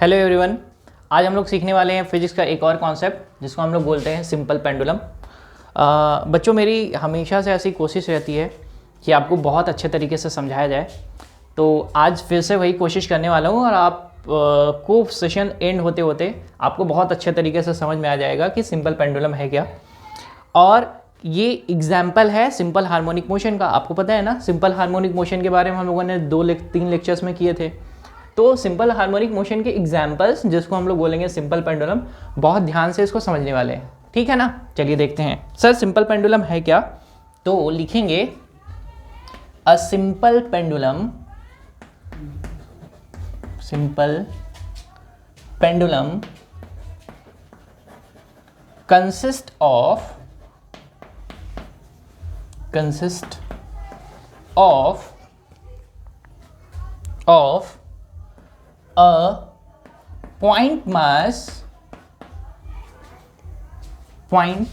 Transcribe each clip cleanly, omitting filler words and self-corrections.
Hello everyone, आज हम लोग सीखने वाले हैं फिजिक्स का एक और कॉन्सेप्ट जिसको हम लोग बोलते हैं सिंपल पेंडुलम। बच्चों, मेरी हमेशा से ऐसी कोशिश रहती है कि आपको बहुत अच्छे तरीके से समझाया जाए, तो आज फिर से वही कोशिश करने वाला हूँ और आप को सेशन एंड होते होते आपको बहुत अच्छे तरीके से समझ में आ जाएगा कि सिंपल पेंडुलम है क्या। और ये एग्जाम्पल है सिंपल हार्मोनिक मोशन का। आपको पता है ना, सिंपल हार्मोनिक मोशन के बारे में हम लोगों ने 2-3 लेक्चर्स में किए थे। तो सिंपल हार्मोनिक मोशन के एग्जाम्पल्स जिसको हम लोग बोलेंगे सिंपल पेंडुलम, बहुत ध्यान से इसको समझने वाले हैं, ठीक है ना। चलिए देखते हैं सर सिंपल पेंडुलम है क्या। तो लिखेंगे a simple pendulum, simple pendulum consist of a point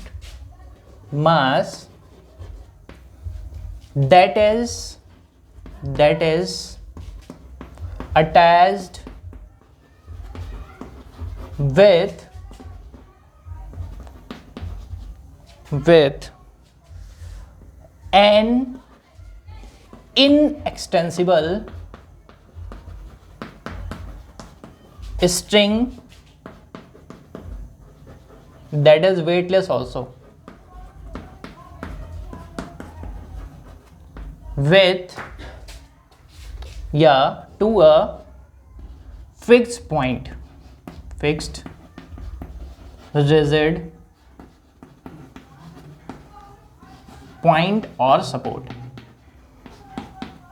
mass that is attached with an inextensible string that is weightless also, with to a fixed point, fixed rigid point और support.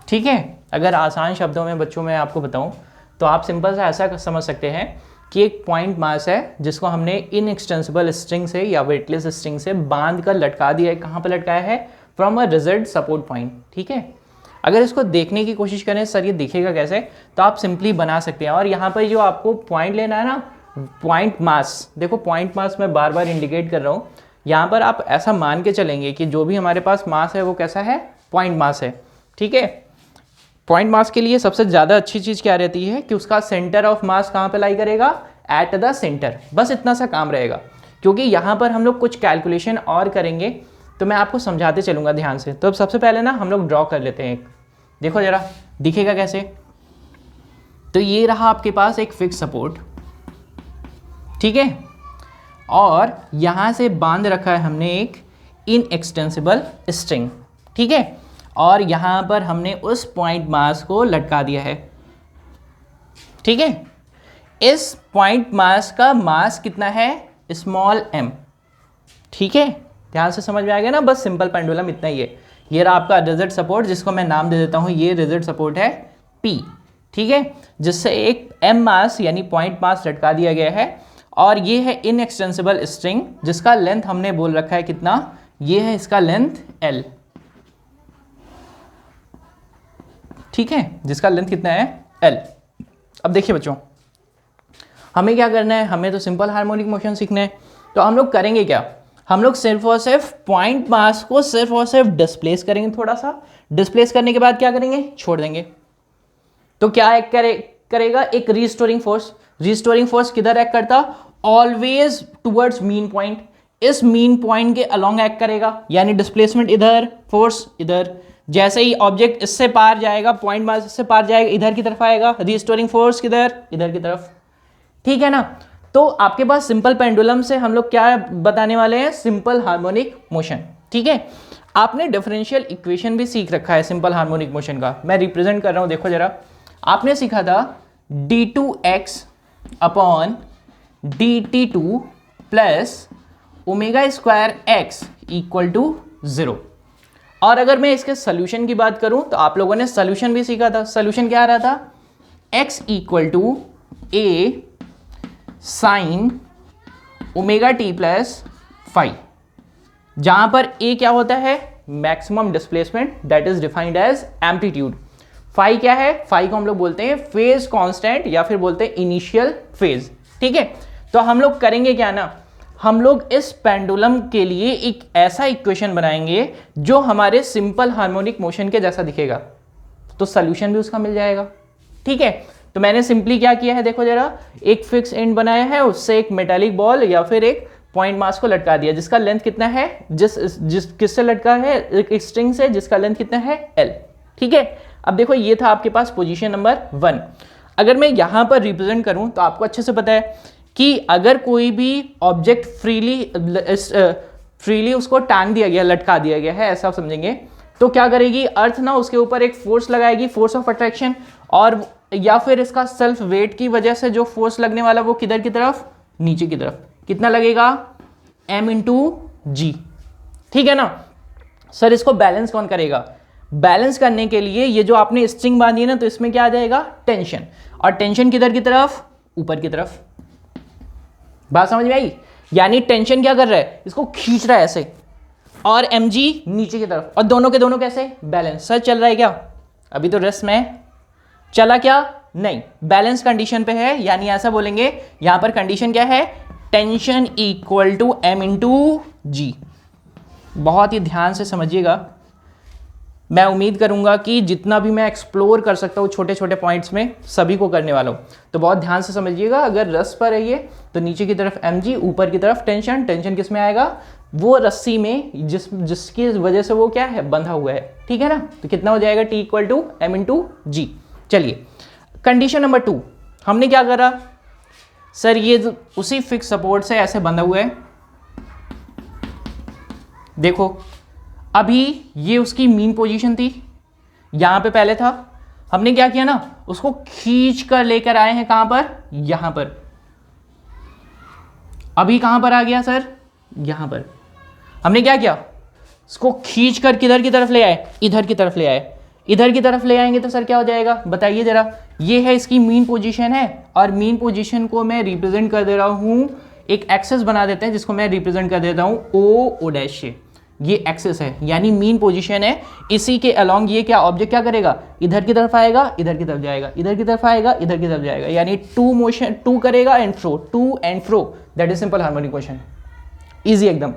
ठीक है, अगर आसान शब्दों में बच्चों में आपको बताऊं तो आप सिंपल सा ऐसा समझ सकते हैं कि एक पॉइंट मास है जिसको हमने इनएक्सटेंसिबल स्ट्रिंग से या वेटलेस स्ट्रिंग से बांध कर लटका दिया है। कहाँ पर लटकाया है? From a rigid support point. ठीक है, अगर इसको देखने की कोशिश करें सर ये दिखेगा कैसे, तो आप सिंपली बना सकते हैं। और यहाँ पर जो आपको पॉइंट लेना है ना, पॉइंट मास, देखो पॉइंट मास मैं बार बार इंडिकेट कर रहा हूँ। यहाँ पर आप ऐसा मान के चलेंगे कि जो भी हमारे पास मास है वो कैसा है? पॉइंट मास है। ठीक है, पॉइंट मास के लिए सबसे ज़्यादा अच्छी चीज़ क्या रहती है कि उसका सेंटर ऑफ मास कहाँ पे लाई करेगा? At the centre. बस इतना सा काम रहेगा, क्योंकि यहाँ पर हम लोग कुछ कैलकुलेशन और करेंगे, तो मैं आपको समझाते चलूँगा ध्यान से। तो अब सबसे पहले ना हम लोग ड्रॉ कर लेते हैं। देखो जरा दिखेगा कैसे। तो ये रहा आपके पास एक फिक्स सपोर्ट, ठीक है, और यहाँ से बांध रखा है हमने एक इनएक्सटेंसिबल स्ट्रिंग। ठीक है, और यहाँ पर हमने उस पॉइंट मास को लटका दिया है। ठीक है, इस पॉइंट मास का मास कितना है? Small m। ठीक है, ध्यान से समझ में आ गया ना। बस सिंपल पेंडुलम इतना ही है। ये रहा आपका रिजिड सपोर्ट, जिसको मैं नाम दे देता हूँ, ये रिजिड सपोर्ट है P। ठीक है, जिससे एक m मास यानी पॉइंट मास लटका दिया गया है। और ये है इनएक्सटेंसिबल स्ट्रिंग जिसका लेंथ हमने बोल रखा है कितना? ये है इसका लेंथ L। ठीक है, जिसका लेंथ कितना है? L। अब देखिए बच्चों, हमें क्या करना है? हमें तो सिंपल हार्मोनिक मोशन सीखना है। तो हम लोग करेंगे क्या? हम लोग सिर्फ और सिर्फ पॉइंट मास को सिर्फ और सिर्फ डिस्प्लेस करेंगे। थोड़ा सा डिस्प्लेस करने के बाद क्या करेंगे? छोड़ देंगे। तो क्या एक्ट करेगा? एक रिस्टोरिंग फोर्स। रिस्टोरिंग फोर्स किधर एक्ट करता? Always towards mean point. इस मीन पॉइंट के अलोंग एक्ट करेगा, यानी डिस्प्लेसमेंट इधर, फोर्स इधर। जैसे ही ऑब्जेक्ट इससे पार जाएगा, पॉइंट मास इससे पार जाएगा, इधर की तरफ आएगा, रिस्टोरिंग फोर्स किधर? इधर की तरफ। ठीक है ना। तो आपके पास सिंपल पेंडुलम से हम लोग क्या बताने वाले हैं? Simple harmonic motion. ठीक है, आपने डिफरेंशियल इक्वेशन भी सीख रखा है सिंपल हार्मोनिक मोशन का। मैं रिप्रेजेंट कर रहा हूं, देखो जरा। आपने सीखा था d2x upon dt2 plus omega square x equal to 0। और अगर मैं इसके सोल्यूशन की बात करूं तो आप लोगों ने सोल्यूशन भी सीखा था। सोल्यूशन क्या आ रहा था? x equal to a sine omega t plus phi, जहां पर a क्या होता है? Maximum displacement, that is defined as amplitude. Phi क्या है? फाई को हम लोग बोलते हैं फेज कांस्टेंट या फिर बोलते हैं इनिशियल फेज। ठीक है, तो हम लोग करेंगे क्या ना, हम लोग इस पेंडुलम के लिए एक ऐसा इक्वेशन बनाएंगे जो हमारे सिंपल हार्मोनिक मोशन के जैसा दिखेगा, तो सॉल्यूशन भी उसका मिल जाएगा। ठीक है, तो मैंने सिंपली क्या किया है, देखो जरा, एक फिक्स एंड बनाया है, उससे एक मेटालिक बॉल या फिर एक पॉइंट मास को लटका दिया, जिसका लेंथ कितना है, जिस किससे लटका है, एक स्ट्रिंग से, जिसका लेंथ कितना है, L। ठीक है, अब देखो ये था आपके पास पोजीशन नंबर 1। अगर मैं यहां पर रिप्रेजेंट करूं तो आपको अच्छे से पता है कि अगर कोई भी ऑब्जेक्ट फ्रीली उसको टांग दिया गया, लटका दिया गया है, ऐसा आप समझेंगे, तो क्या करेगी अर्थ ना, उसके ऊपर एक फोर्स लगाएगी, फोर्स ऑफ अट्रैक्शन, और या फिर इसका सेल्फ वेट की वजह से जो फोर्स लगने वाला वो किधर की तरफ, नीचे की तरफ, कितना लगेगा, m/g। ठीक है ना सर, इसको बैलेंस कौन करेगा, बैलेंस करने के लिए ये जो आपने स्ट्रिंग बांधी है ना, तो इसमें क्या आ जाएगा, टेंशन, और टेंशन किधर की तरफ, ऊपर की तरफ। बात समझ में आई, यानी टेंशन क्या कर रहा है, इसको खींच रहा है ऐसे, और mg नीचे की तरफ, और दोनों के दोनों कैसे, बैलेंस। सर चल रहा है क्या, अभी तो रेस्ट में चला क्या, नहीं, बैलेंस कंडीशन पे है, यानी ऐसा बोलेंगे यहां पर कंडीशन क्या है, टेंशन इक्वल टू m/g। बहुत ही ध्यान से समझिएगा, मैं उम्मीद करूंगा कि जितना भी मैं एक्सप्लोर कर सकता हूँ छोटे छोटे पॉइंट्स में, सभी को करने वाला हूँ, तो बहुत ध्यान से समझिएगा। अगर रस पर है ये, तो नीचे की तरफ mg, ऊपर की तरफ टेंशन, टेंशन किस में आएगा, वो रस्सी में, जिसकी वजह से वो क्या है, बंधा हुआ है। ठीक है ना, तो कितना हो जाएगा, T इक्वल टू m/g। चलिए कंडीशन नंबर 2, हमने क्या करा सर, ये उसी फिक्स सपोर्ट से ऐसे बंधा हुआ है, देखो अभी ये उसकी मीन पोजीशन थी, यहां पे पहले था, हमने क्या किया ना, उसको खींच कर लेकर आए हैं कहां पर, यहां पर, अभी कहां पर आ गया सर, यहां पर। हमने क्या किया, इसको खींच कर किधर की तरफ ले आए, इधर की तरफ ले आए, इधर की तरफ ले आएंगे तो सर क्या हो जाएगा, बताइए जरा, ये है इसकी मीन पोजीशन है, और मीन पोजीशन को मैं रिप्रेजेंट कर दे रहा हूं, एक एक्सेस बना देते हैं जिसको मैं रिप्रेजेंट कर देता हूं o डैश से, ये एक्सेस है, यानी मीन पोजीशन है, इसी के अलोंग ये क्या ऑब्जेक्ट क्या करेगा, इधर की तरफ आएगा, इधर की तरफ जाएगा, इधर की तरफ आएगा, इधर की तरफ जाएगा, यानी टू करेगा and fro, to and fro, that is simple harmonic motion, easy एकदम।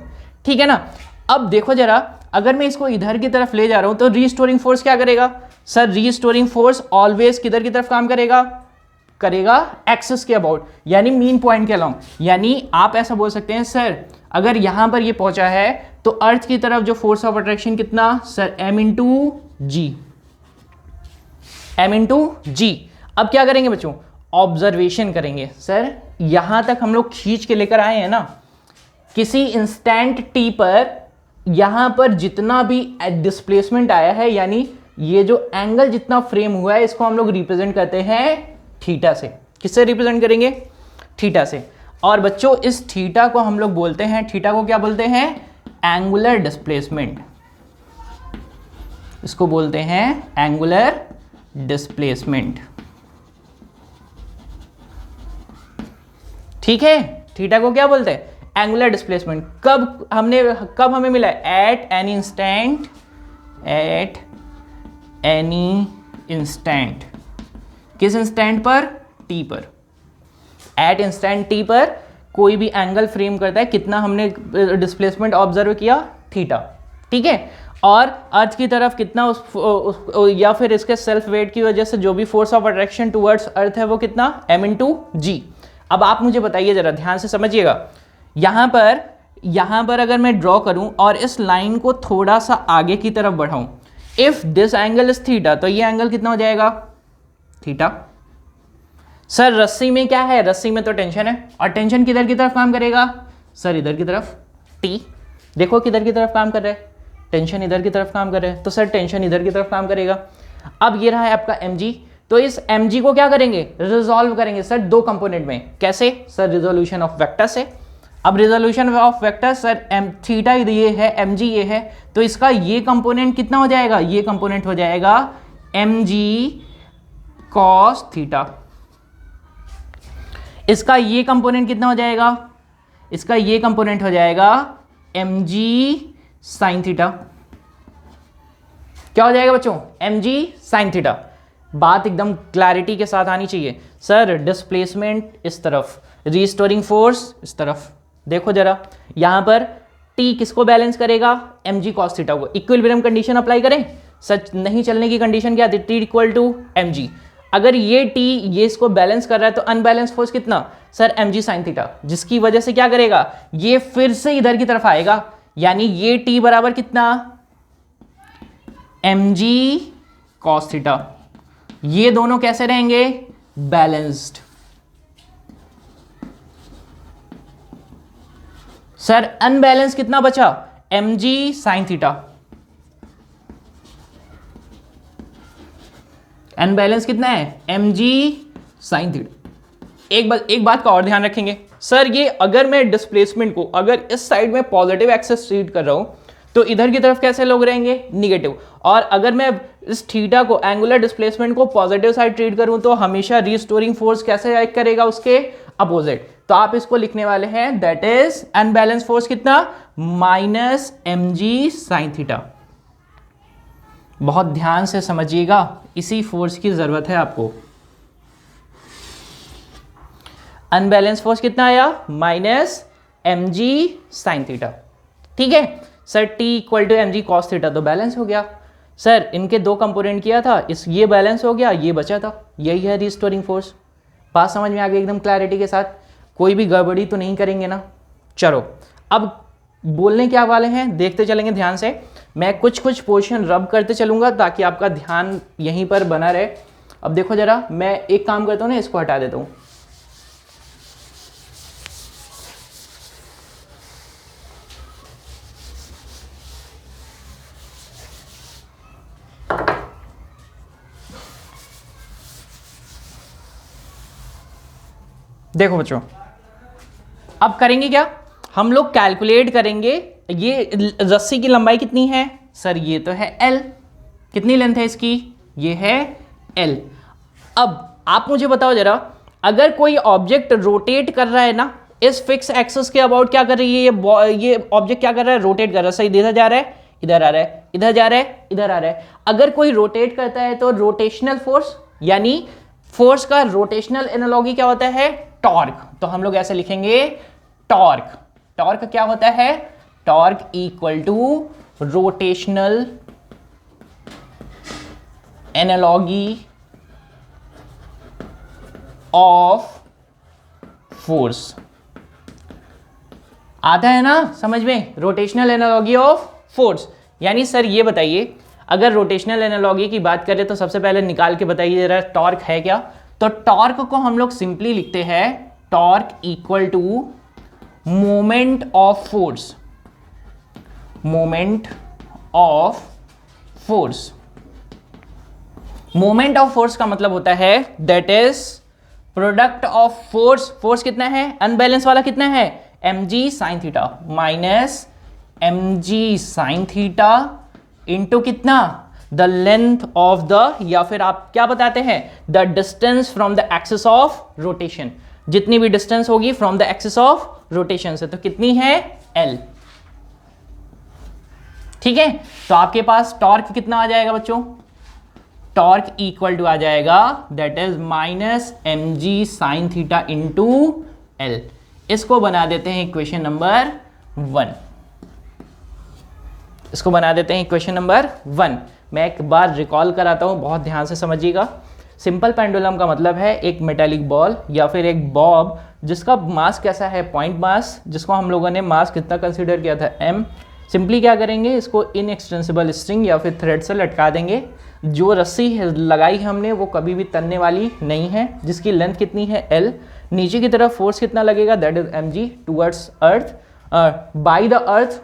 ठीक है ना, अब देखो जरा, अगर मैं इसको इधर की तरफ ले जा रहा हूं तो रीस्टोरिंग फोर्स क्या करेगा सर, रीस्टोरिंग फोर्स ऑलवेज किधर की तरफ काम करेगा, एक्सेस के अबाउट, यानी मीन पॉइंट के अलोंग। यानी आप ऐसा बोल सकते हैं सर, अगर यहां पर ये पहुंचा है तो अर्थ की तरफ जो फोर्स ऑफ अट्रैक्शन कितना सर, m/g, m/g। अब क्या करेंगे बच्चों, ऑब्जर्वेशन करेंगे। सर यहां तक हम लोग खींच के लेकर आए हैं ना, किसी इंस्टेंट t पर यहां पर जितना भी डिस्प्लेसमेंट आया है, यानी ये जो एंगल जितना फ्रेम हुआ है, इसको हम लोग रिप्रेजेंट करते हैं थीटा से। किससे रिप्रेजेंट करेंगे, थीटा से। और बच्चों इस थीटा को हम लोग बोलते हैं, थीटा को क्या बोलते हैं, एंगुलर डिस्प्लेसमेंट, इसको बोलते हैं एंगुलर डिस्प्लेसमेंट। ठीक है, थीटा को क्या बोलते हैं, एंगुलर डिस्प्लेसमेंट। कब हमें मिला है, एट एनी इंस्टेंट, किस इंस्टेंट पर, टी पर। एट इंस्टेंट टी पर कोई भी एंगल फ्रेम करता है, कितना हमने डिस्प्लेसमेंट ऑब्जर्व किया, थीटा। ठीक है, और अर्थ की तरफ कितना या फिर इसके सेल्फ वेट की वजह से जो भी फोर्स ऑफ अट्रैक्शन टुवर्ड्स अर्थ है वो कितना, m/g। अब आप मुझे बताइए जरा, ध्यान से समझिएगा, यहां पर अगर मैं ड्रॉ करूं और इस लाइन को थोड़ा सा आगे की तरफ बढ़ाऊं, if this angle is theta, तो ये एंगल कितना हो जाएगा, थीटा। सर रस्सी में क्या है, रस्सी में तो टेंशन है, और टेंशन किधर की तरफ काम करेगा सर, इधर की तरफ, टी। देखो किधर की तरफ काम कर रहा है, टेंशन इधर की तरफ काम कर रहा है, तो सर टेंशन इधर की तरफ काम करेगा। अब ये रहा है आपका mg, तो इस mg को क्या करेंगे, रिजॉल्व करेंगे सर दो कंपोनेंट में। कैसे सर, रिजोल्यूशन ऑफ वेक्टर से। अब resolution of vector sir, theta ये है, mg ये है, तो इसका ये कंपोनेंट कितना हो जाएगा, ये कंपोनेंट हो जाएगा mg cos थीटा। इसका ये कंपोनेंट कितना हो जाएगा, इसका ये कंपोनेंट हो जाएगा mg sin थीटा। क्या हो जाएगा बच्चों, mg sin थीटा। बात एकदम क्लैरिटी के साथ आनी चाहिए। सर डिस्प्लेसमेंट इस तरफ, रीस्टोरिंग फोर्स इस तरफ। देखो जरा, यहां पर t किसको बैलेंस करेगा, mg cos थीटा को। इक्विलिब्रियम कंडीशन अप्लाई करें, सच नहीं चलने की कंडीशन क्या थी, t इक्वल टू mg। अगर ये टी ये इसको बैलेंस कर रहा है तो अनबैलेंस फोर्स कितना सर mg साइन थीटा, जिसकी वजह से क्या करेगा ये फिर से इधर की तरफ आएगा, यानी ये टी बराबर कितना mg cos थीटा। ये दोनों कैसे रहेंगे बैलेंस्ड। सर अनबैलेंस कितना बचा mg साइन थीटा, अनबैलेंस कितना है mg साइन थीटा। एक बात का और ध्यान रखेंगे सर, ये अगर मैं डिस्प्लेसमेंट को अगर इस साइड में पॉजिटिव एक्सेस ट्रीट कर रहा हूं तो इधर की तरफ कैसे लोग रहेंगे निगेटिव, और अगर मैं इस थीटा को एंगुलर डिस्प्लेसमेंट को पॉजिटिव साइड ट्रीट करूं तो हमेशा रिस्टोरिंग फोर्स कैसे एक्ट करेगा उसके अपोजिट। तो आप इसको लिखने वाले हैं दैट इज अनबैलेंस फोर्स कितना माइनस mg साइन थीटा। बहुत ध्यान से समझिएगा, इसी फोर्स की जरूरत है आपको। अनबैलेंस फोर्स कितना आया माइनस mg साइन थीटा, ठीक है sir. t equal to mg cos theta तो बैलेंस हो गया सर, इनके दो कंपोनेंट किया था, इस ये बैलेंस हो गया, ये बचा था, यही है रिस्टोरिंग फोर्स। बात समझ में आ गई एकदम क्लैरिटी के साथ, कोई भी गड़बड़ी तो नहीं करेंगे ना। चलो अब बोलने क्या वाले हैं देखते चलेंगे ध्यान से। मैं कुछ पोर्शन रब करते चलूंगा ताकि आपका ध्यान यहीं पर बना रहे। अब देखो जरा, मैं एक काम करता हूँ ना, इसको हटा देता हूँ। देखो बच्चों, अब करेंगे क्या, हम लोग कैलकुलेट करेंगे ये रस्सी की लंबाई कितनी है सर, ये तो है L, कितनी लेंथ है इसकी, ये है L। अब आप मुझे बताओ जरा, अगर कोई ऑब्जेक्ट रोटेट कर रहा है ना इस फिक्स एक्सिस के अबाउट, क्या कर रही है ये ऑब्जेक्ट क्या कर रहा है रोटेट कर रहा है, सही इधर जा रहा है, इधर आ रहा है, इधर जा रहा है, इधर आ रहा है। अगर कोई रोटेट करता है तो रोटेशनल फोर्स यानी फोर्स का रोटेशनल एनालॉगी क्या होता है टॉर्क। तो हम लोग ऐसे लिखेंगे टॉर्क, टॉर्क क्या होता है torque equal to rotational analogy of force. आता है ना समझ में, रोटेशनल एनालॉगी ऑफ फोर्स। यानी सर ये बताइए, अगर रोटेशनल एनालॉगी की बात करें तो सबसे पहले निकाल के बताइए जरा टॉर्क है क्या। तो टॉर्क को हम लोग सिंपली लिखते हैं torque equal to moment of force, moment of force. Moment of force का मतलब होता है that is product of force, force कितना है अनबैलेंस वाला कितना है mg sine theta minus mg sine theta into कितना द लेंथ ऑफ द, या फिर आप क्या बताते हैं the distance from the axis of rotation. जितनी भी डिस्टेंस होगी from the axis of rotation से, तो कितनी है L, ठीक है। तो आपके पास टॉर्क कितना आ जाएगा बच्चों, टॉर्क इक्वल टू आ जाएगा that is minus mg sine theta into L। इसको बना देते हैं इक्वेशन नंबर 1, इसको बना देते हैं इक्वेशन नंबर 1। मैं एक बार रिकॉल कराता हूं, बहुत ध्यान से समझिएगा। सिंपल पेंडुलम का मतलब है एक मेटालिक बॉल या फिर एक बॉब जिसका मास कैसा है पॉइंट मास, जिसको हम लोगों ने मास कितना कंसीडर किया था m। सिंपली क्या करेंगे, इसको इनएक्सटेंसिबल स्ट्रिंग या फिर थ्रेड से लटका देंगे। जो रस्सी लगाई है हमने वो कभी भी तनने वाली नहीं है, जिसकी लेंथ कितनी है L। नीचे की तरफ फोर्स कितना लगेगा that is mg towards earth by the earth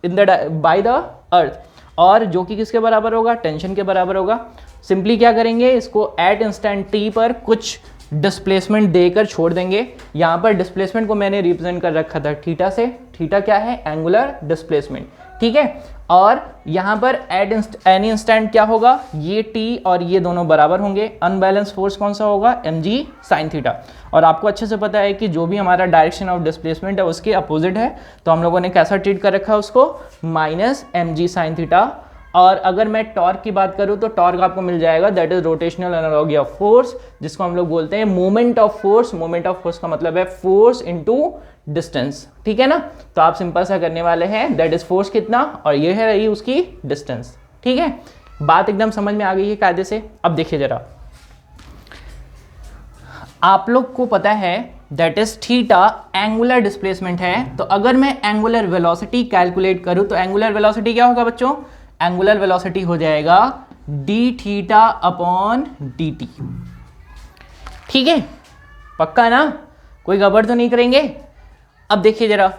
in the by the earth, और जो कि किसके बराबर होगा टेंशन के बराबर होगा। सिंपली क्या करेंगे, इसको एट इंस्टेंट t पर कुछ डिस्प्लेसमेंट देकर छोड़ देंगे। यहाँ पर डिस्प्लेसमेंट को मैंने रिप्रेजेंट कर रखा था थीटा से, थीटा क्या है एंगुलर डिस्प्लेसमेंट, ठीक है। और यहाँ पर एट एनी इंस्टेंट क्या होगा, ये t और ये दोनों बराबर होंगे। अनबैलेंस फोर्स कौन सा होगा mg साइन थीटा। और आपको अच्छे से पता है कि जो भी हमारा डायरेक्शन ऑफ डिस्प्लेसमेंट है उसके अपोजिट है, तो हम लोगों ने कैसा ट्रीट कर रखा है उसको माइनस mg साइन थीटा। और अगर मैं टॉर्क की बात करूं तो टॉर्क आपको मिल जाएगा that is rotational analogy of force, जिसको हम लोग बोलते हैं moment of force. Moment of force का मतलब है फोर्स इनटू डिस्टेंस, ठीक है ना। तो आप सिंपल सा करने वाले हैं दैट इज फोर्स कितना और ये है रही उसकी डिस्टेंस, ठीक है। बात एकदम समझ में आ गई है कायदे से। अब देखिए जरा, आप लोग को पता है that is theta angular displacement है, तो अगर मैं एंगुलर वेलोसिटी कैलकुलेट करूं तो एंगुलर वेलोसिटी क्या होगा बच्चों? एंगुलर वेलोसिटी हो जाएगा D theta upon d T. ठीक है, पक्का ना? कोई गड़बड़ तो नहीं करेंगे? अब देखिए जरा,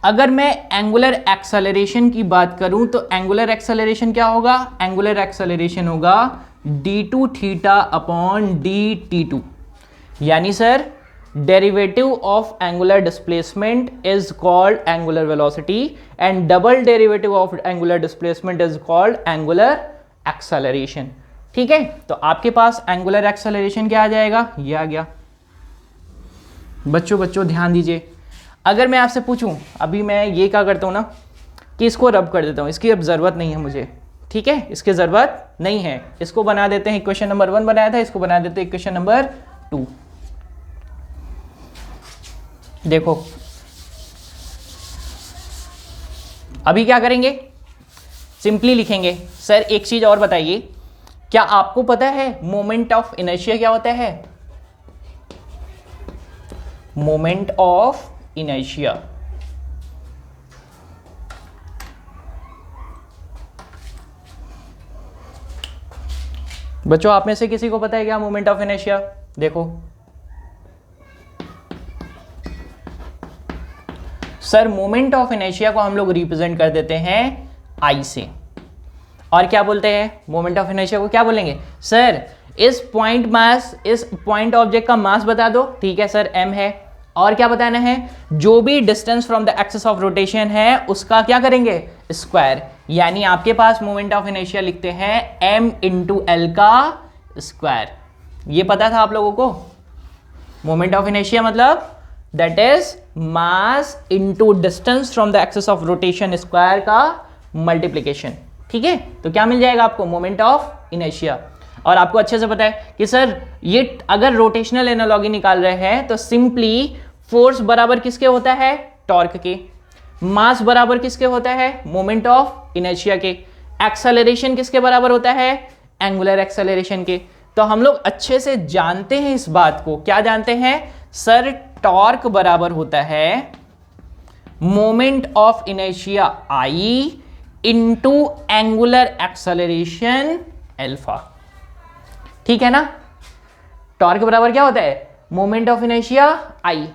अगर मैं एंगुलर एक्सेलरेशन की बात करूं तो एंगुलर एक्सेलरेशन क्या होगा? एंगुलर एक्सेलरेशन होगा d two theta upon d t two. यानी sir derivative of angular displacement is called angular velocity and double derivative of angular displacement is called angular acceleration. ठीक है, तो आपके पास एंगुलर एक्सेलरेशन क्या आ जाएगा? ये आ गया। बच्चों ध्यान दीजिए, अगर मैं आपसे पूछूं, अभी मैं ये क्या करता हूं ना कि इसको रब कर देता हूं, इसकी अब ज़रूरत नहीं है मुझे। ठीक है, इसकी ज़रूरत नहीं है, इसको बना देते हैं इक्वेशन नंबर 1 बनाया था, इसको बना देते हैं इक्वेशन नंबर 2। देखो अभी क्या करेंगे? सिंपली लिखेंगे। सर एक चीज़ और बताइए, क्या आपको पता है मोमेंट ऑफ इनर्शिया क्या होता है? मोमेंट ऑफ इनर्शिया बच्चों आप में से किसी को पता है क्या मोमेंट ऑफ इनर्शिया? देखो सर, मोमेंट ऑफ इनर्शिया को हम लोग रिप्रेजेंट कर देते हैं आई से। और क्या बोलते हैं मोमेंट ऑफ इनर्शिया को? क्या बोलेंगे? सर इस पॉइंट ऑब्जेक्ट का मास बता दो। ठीक है सर, m है। और क्या बताना है? जो भी distance from the axis of rotation है उसका क्या करेंगे? स्क्वायर। यानी आपके पास मोमेंट ऑफ इनर्शिया लिखते हैं m इंटू एल का स्क्वायर। ये पता था आप लोगों को? मोमेंट ऑफ इनर्शिया मतलब that is mass into distance from the axis of rotation square का मल्टीप्लीकेशन। ठीक है, तो क्या मिल जाएगा आपको? Moment of inertia. और आपको अच्छे से पता है कि सर ये अगर रोटेशनल एनालॉजी निकाल रहे हैं तो सिंपली फोर्स बराबर किसके होता है? टॉर्क के। मास बराबर किसके होता है? मोमेंट ऑफ इनर्शिया के। एक्सेलरेशन किसके बराबर होता है? एंगुलर एक्सेलरेशन के। तो हम लोग अच्छे से जानते हैं इस बात को। क्या जानते हैं? सर टॉर्क बराबर होता है moment of inertia I into angular acceleration alpha. ठीक है ना? टॉर्क बराबर क्या होता है? Moment of inertia I,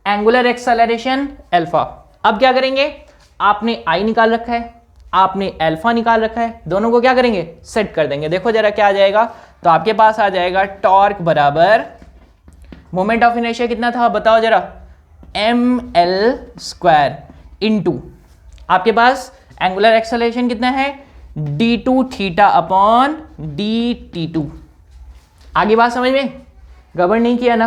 angular acceleration alpha. अब क्या करेंगे? आपने आई निकाल रखा है, आपने एल्फा निकाल रखा है, दोनों को क्या करेंगे? सेट कर देंगे। देखो जरा क्या आ जाएगा, तो आपके पास आ जाएगा टॉर्क बराबर मोमेंट ऑफ इनर्शिया कितना था बताओ जरा? ml स्क्वायर इंटू आपके पास एंगुलर एक्सेलरेशन कितना है? d2 theta upon dt2। आगे बात समझ में? गड़बड़ नहीं किया ना?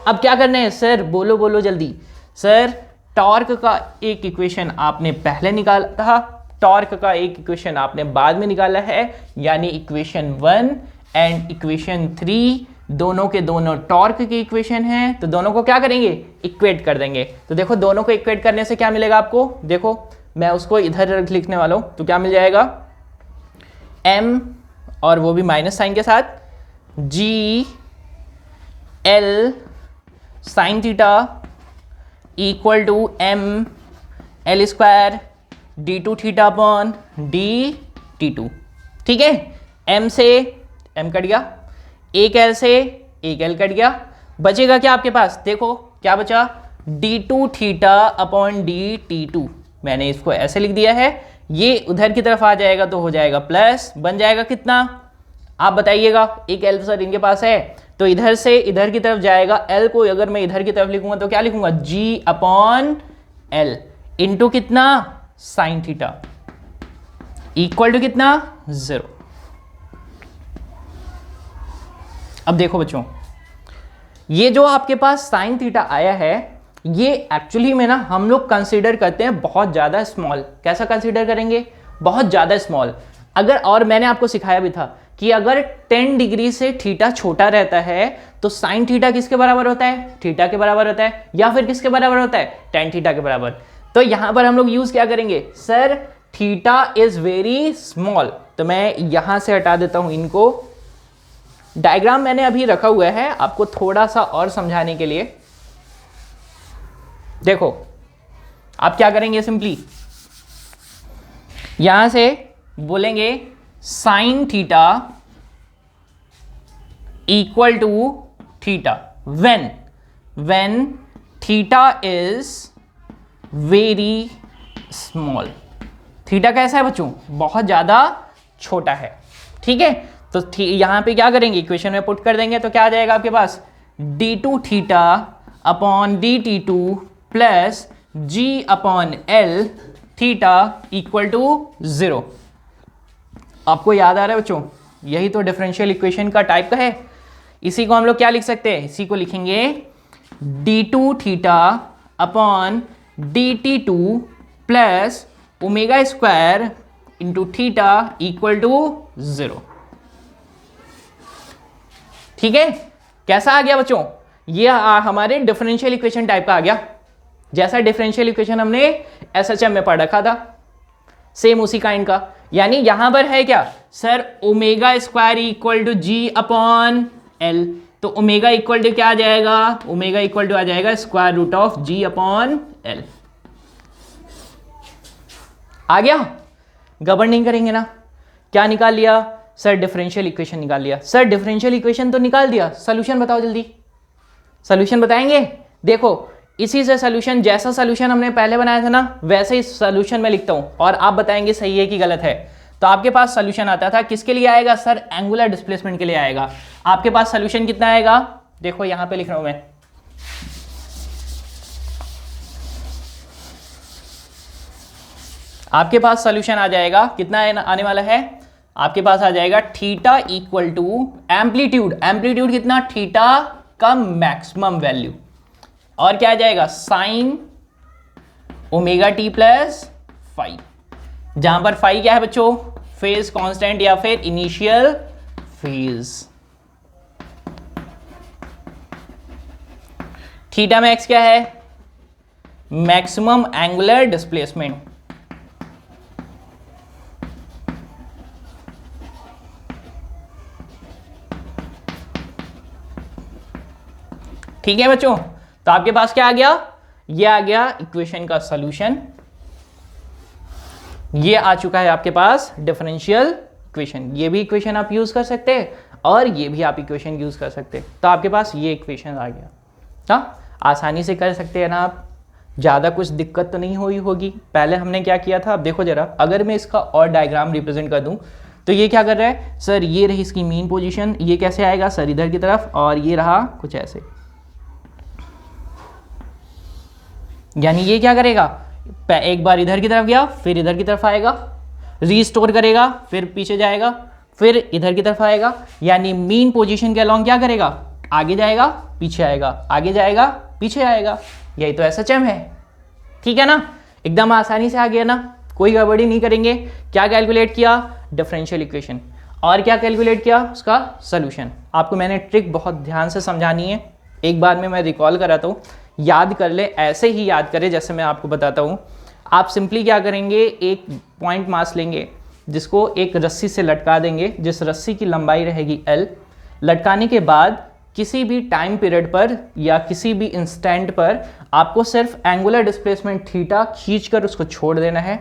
अब क्या करना है सर? बोलो बोलो जल्दी। सर टॉर्क का एक इक्वेशन आपने पहले निकाला था, टॉर्क का एक इक्वेशन आपने बाद में निकाला है, यानी इक्वेशन 1 एंड इक्वेशन 3 दोनों के दोनों टॉर्क की इक्वेशन है, तो दोनों को क्या करेंगे? इक्वेट कर देंगे। तो देखो दोनों को इक्वेट करने से क्या मिलेगा आपको? देखो मैं उसको इधर लिखने वाला हूं, तो क्या मिल जाएगा? m और वो भी माइनस साइन के साथ g l sine theta equal to m l square d2 theta upon dt2। ठीक है, m से m कट गया, एक l से एक l कट गया, बचेगा क्या आपके पास? देखो क्या बचा? d2 theta upon dt2। मैंने इसको ऐसे लिख दिया है, ये उधर की तरफ आ जाएगा तो हो जाएगा प्लस, बन जाएगा कितना आप बताइएगा? एक l सर इनके पास है तो इधर से इधर की तरफ जाएगा, l को अगर मैं इधर की तरफ लिखूंगा तो क्या लिखूंगा? g अपॉन l इंटू कितना? साइन थीटा इक्वल टू कितना? 0। अब देखो बच्चों, ये जो आपके पास साइन थीटा आया है ये एक्चुअली में ना हम लोग कंसीडर करते हैं बहुत ज़्यादा स्मॉल। कैसा कंसीडर करेंगे? बहुत ज़्यादा स्मॉल। अगर, और मैंने आपको सिखाया भी था कि अगर 10 डिग्री से थीटा छोटा रहता है तो साइन थीटा किसके बराबर होता है? थीटा के बराबर होता है, या फिर किसके बराबर होता है? टेन थीटा के बराबर। तो यहां पर हम लोग यूज क्या करेंगे? Sir theta is very small, तो मैं यहां से हटा देता हूं इनको, डायग्राम मैंने अभी रखा हुआ है आपको थोड़ा सा और समझाने के लिए। देखो आप क्या करेंगे, सिंपली यहां से बोलेंगे sine theta equal to theta when theta is very small. Theta कैसा है बच्चों, बहुत ज्यादा छोटा है, ठीक है। तो यहां पे क्या करेंगे, इक्वेशन में पुट कर देंगे तो क्या आ जाएगा आपके पास, d2 theta upon dt2 plus g upon l theta equal to 0। आपको याद आ रहा है बच्चों, यही तो डिफरेंशियल इक्वेशन का टाइप का है। इसी को हम लोग क्या लिख सकते हैं, इसी को लिखेंगे d2 theta upon dt2 plus omega square into theta equal to 0। ठीक है, कैसा आ गया बच्चों, ये हमारे डिफरेंशियल इक्वेशन टाइप का आ गया, जैसा डिफरेंशियल इक्वेशन हमने एसएचएम में पढ़ रखा था, सेम उसी काइंड का। यानी यहां पर है क्या sir, omega square equal to g upon l, तो ओमेगा इक्वल टू क्या आ जाएगा, ओमेगा इक्वल टू आ जाएगा square root of g upon l. आ गया, गड़बड़ नहीं करेंगे ना। क्या निकाल लिया सर, डिफरेंशियल इक्वेशन निकाल लिया। सर डिफरेंशियल इक्वेशन तो निकाल दिया, सॉल्यूशन बताओ जल्दी, सॉल्यूशन बताएंगे। देखो इसी से सॉल्यूशन, जैसा सॉल्यूशन हमने पहले बनाया था ना वैसे ही सॉल्यूशन में लिखता हूं और आप बताएंगे सही है कि गलत है। तो आपके पास सॉल्यूशन आता था, किसके लिए आएगा सर, एंगुलर डिस्प्लेसमेंट के लिए आएगा। आपके पास सॉल्यूशन कितना आएगा, देखो यहां पे लिख रहा हूं मैं, आपके पास सॉल्यूशन आ जाएगा, कितना आने वाला है, आपके पास आ जाएगा theta equal to amplitude, amplitude कितना, थीटा का मैक्सिमम वैल्यू, और क्या आ जाएगा sine omega t plus five, जहां पर फाइव क्या है बच्चों, फेज कांस्टेंट या फिर इनिशियल फेज। थीटा में एक्स क्या है, मैक्सिमम एंगुलर डिस्प्लेसमेंट। ठीक है बच्चों, तो आपके पास क्या आ गया, ये आ गया इक्वेशन का सॉल्यूशन, ये आ चुका है आपके पास डिफरेंशियल इक्वेशन। ये भी इक्वेशन आप यूज कर सकते हैं और ये भी आप इक्वेशन यूज कर सकते हैं। तो आपके पास ये इक्वेशन आ गया, हाँ आसानी से कर सकते हैं ना आप, ज़्यादा कुछ दिक्कत तो नहीं हुई होगी। पहले हमने क्या किया था, अब देखो जरा, अगर मैं इसका और डायग्राम रिप्रेजेंट कर दूं तो ये क्या कर रहा है सर, ये रही इसकी मीन पोजीशन, ये कैसे आएगा सर इधर की तरफ, और ये रहा कुछ ऐसे। यानी ये क्या करेगा, एक बार इधर की तरफ गया फिर इधर की तरफ आएगा, रीस्टोर करेगा फिर पीछे जाएगा फिर इधर की तरफ आएगा। यानी मीन पोजीशन के अलोंग क्या करेगा, आगे जाएगा पीछे आएगा, आगे जाएगा पीछे आएगा। यही तो एसएचएम है, ठीक है ना, एकदम आसानी से आ गया ना, कोई गड़बड़ी नहीं करेंगे। क्या कैलकुलेट किया, डिफरेंशियल इक्वेशन, और क्या कैलकुलेट किया, उसका सोल्यूशन। आपको मैंने ट्रिक बहुत ध्यान से समझानी है, एक बार में मैं रिकॉल कराता हूँ, याद कर ले, ऐसे ही याद करें जैसे मैं आपको बताता हूँ। आप सिंपली क्या करेंगे, एक पॉइंट मास लेंगे जिसको एक रस्सी से लटका देंगे, जिस रस्सी की लंबाई रहेगी L। लटकाने के बाद किसी भी टाइम पीरियड पर या किसी भी इंस्टेंट पर आपको सिर्फ एंगुलर डिस्प्लेसमेंट थीटा खींचकर उसको छोड़ देना है।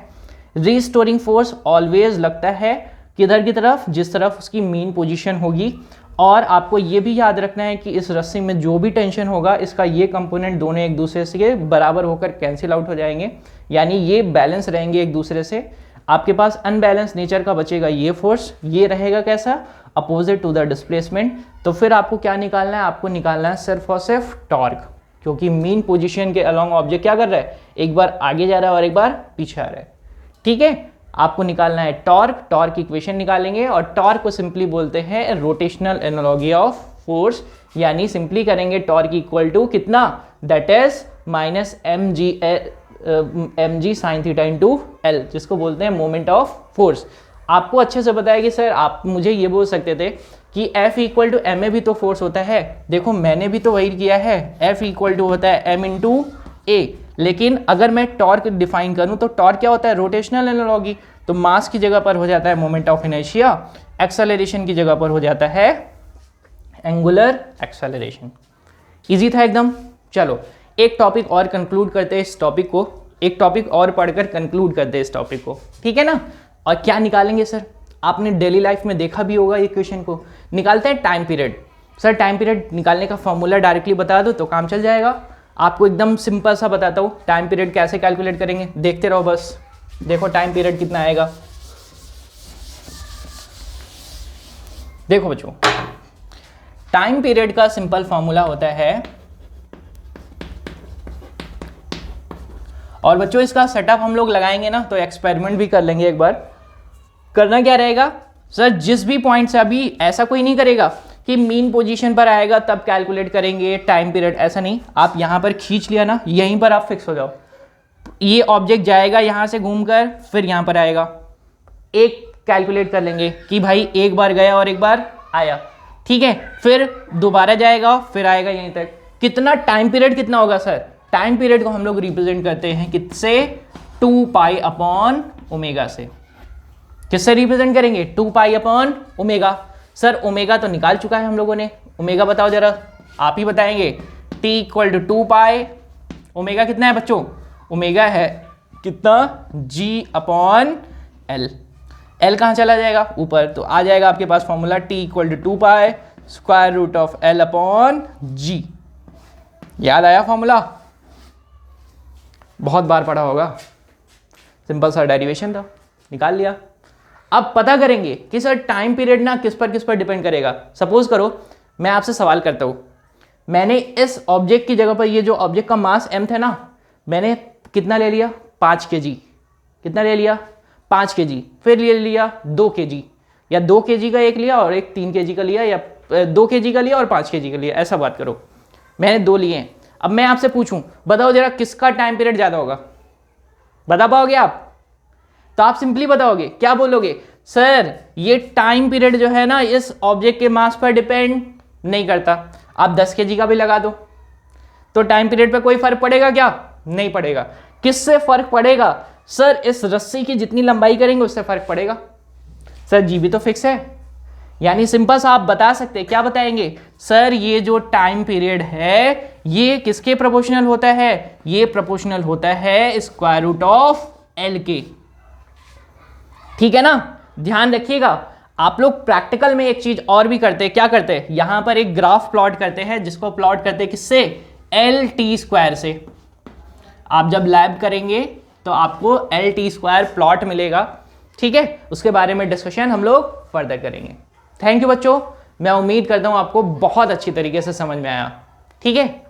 रीस्टोरिंग फोर्स ऑलवेज लगता है किधर की तरफ, जिस तरफ उसकी मीन पोजीशन होगी। और आपको ये भी याद रखना है कि इस रस्सी में जो भी टेंशन होगा, इसका ये कंपोनेंट दोनों एक दूसरे से बराबर होकर कैंसिल आउट हो जाएंगे, यानी ये बैलेंस रहेंगे एक दूसरे से। आपके पास अनबैलेंस नेचर का बचेगा ये फोर्स, ये रहेगा कैसा, अपोजिट टू द डिस्प्लेसमेंट। तो फिर आपको क्या निकालना है, आपको निकालना है सिर्फ और सिर्फ टॉर्क, क्योंकि मीन पोजीशन के अलोंग ऑब्जेक्ट क्या कर रहा है, एक बार आगे जा रहा है और एक बार पीछे आ रहा है। ठीक है, आपको निकालना है टॉर्क, टॉर्क इक्वेशन निकालेंगे, और टॉर्क को सिंपली बोलते हैं रोटेशनल एनालॉजी ऑफ फोर्स। यानी सिंपली करेंगे टॉर्क इक्वल टू कितना, that is minus mg sin theta into L, जिसको बोलते हैं मोमेंट ऑफ फोर्स। आपको अच्छे से पता है कि सर आप मुझे ये बोल सकते थे कि F equal to m a भी तो फोर्स होता है। देखो मैंने भी तो वही किया है, F इक्वल टू होता है m इंटू ए, लेकिन अगर मैं टॉर्क डिफाइन करूं तो टॉर्क क्या होता है, रोटेशनल एनालॉजी। तो मास की जगह पर हो जाता है मोमेंट ऑफ इनर्शिया, एक्सेलरेशन की जगह पर हो जाता है एंगुलर एक्सेलरेशन। इजी था एकदम। चलो एक टॉपिक और कंक्लूड करते हैं इस टॉपिक को, एक टॉपिक और पढ़कर कंक्लूड करते हैं इस टॉपिक को, ठीक है ना। और क्या निकालेंगे सर, आपने डेली लाइफ में देखा भी होगा ये क्वेश्चन को। निकालते हैं time period. Sir time period निकालने का फॉर्मूला डायरेक्टली बता दो तो काम चल जाएगा। आपको एकदम सिंपल सा बताता हूँ टाइम पीरियड कैसे कैलकुलेट करेंगे, देखते रहो बस। देखो टाइम पीरियड कितना आएगा, देखो बच्चों टाइम पीरियड का सिंपल फॉर्मूला होता है, और बच्चों इसका सेटअप हम लोग लगाएंगे ना तो एक्सपेरिमेंट भी कर लेंगे एक बार। करना क्या रहेगा सर, जिस भी पॉइंट से, अभी ऐसा कोई नहीं करेगा कि मीन पोजीशन पर आएगा तब कैलकुलेट करेंगे टाइम पीरियड, ऐसा नहीं। आप यहां पर खींच लिया ना, यहीं पर आप फिक्स हो जाओ। ये ऑब्जेक्ट जाएगा यहां से घूमकर फिर यहां पर आएगा, एक कैलकुलेट कर लेंगे कि भाई एक बार गया और एक बार आया, ठीक है। फिर दोबारा जाएगा फिर आएगा यहीं तक। कितना टाइम पीरियड कितना होगा सर, टाइम पीरियड को हम लोग रिप्रेजेंट करते हैं किससे, 2 पाई अपॉन ओमेगा से। किससे रिप्रेजेंट करेंगे, 2 pi upon omega. Sir omega तो निकाल चुका है हम लोगों ने, ओमेगा बताओ जरा, आप ही बताएंगे। t equal to 2 pi, omega कितना है बच्चों, ओमेगा है कितना, g अपॉन l। l कहाँ चला जाएगा, ऊपर, तो आ जाएगा आपके पास formula t equal to 2 pi square root of l upon g। याद आया फॉर्मूला, बहुत बार पढ़ा होगा, सिंपल सा डेरिवेशन था, निकाल लिया। अब पता करेंगे कि सर टाइम पीरियड ना किस पर डिपेंड करेगा। सपोज करो मैं आपसे सवाल करता हूं, मैंने इस ऑब्जेक्ट की जगह पर, ये जो ऑब्जेक्ट का मास m था ना, मैंने कितना ले लिया, 5 kg। कितना ले लिया, 5 kg। फिर ले लिया 2 kg, या 2 kg का एक लिया और एक 3 kg का लिया, या 2 kg का लिया और 5 kg का लिया, ऐसा बात करो। मैंने 2 लिए हैं। अब मैं आपसे पूछूं, बताओ जरा किसका टाइम पीरियड ज्यादा होगा, बता पाओगे आप? तो आप सिंपली बताओगे, क्या बोलोगे, सर ये टाइम पीरियड जो है ना इस ऑब्जेक्ट के मास पर डिपेंड नहीं करता। आप 10 kg का भी लगा दो तो टाइम पीरियड पे कोई फर्क पड़ेगा क्या, नहीं पड़ेगा। किससे फर्क पड़ेगा, सर इस रस्सी की जितनी लंबाई करेंगे उससे फर्क पड़ेगा। सर जी भी तो फिक्स है, यानी सिंपल सा आप बता सकते हैं, क्या बताएंगे, सर ये जो टाइम पीरियड है ये किसके प्रोपोर्शनल होता है, ये प्रोपोर्शनल होता है स्क्वायर रूट ऑफ एल के, ठीक है ना। ध्यान रखिएगा, आप लोग प्रैक्टिकल में एक चीज और भी करते हैं, क्या करते हैं, यहां पर एक ग्राफ प्लॉट करते हैं, जिसको प्लॉट करते हैं किससे, एल टी स्क्वायर से। आप जब लैब करेंगे तो आपको एल टी स्क्वायर प्लॉट मिलेगा, ठीक है। उसके बारे में डिस्कशन हम लोग फर्दर करेंगे। थैंक यू बच्चों, मैं उम्मीद करता हूं आपको बहुत अच्छी तरीके से समझ में आया, ठीक है।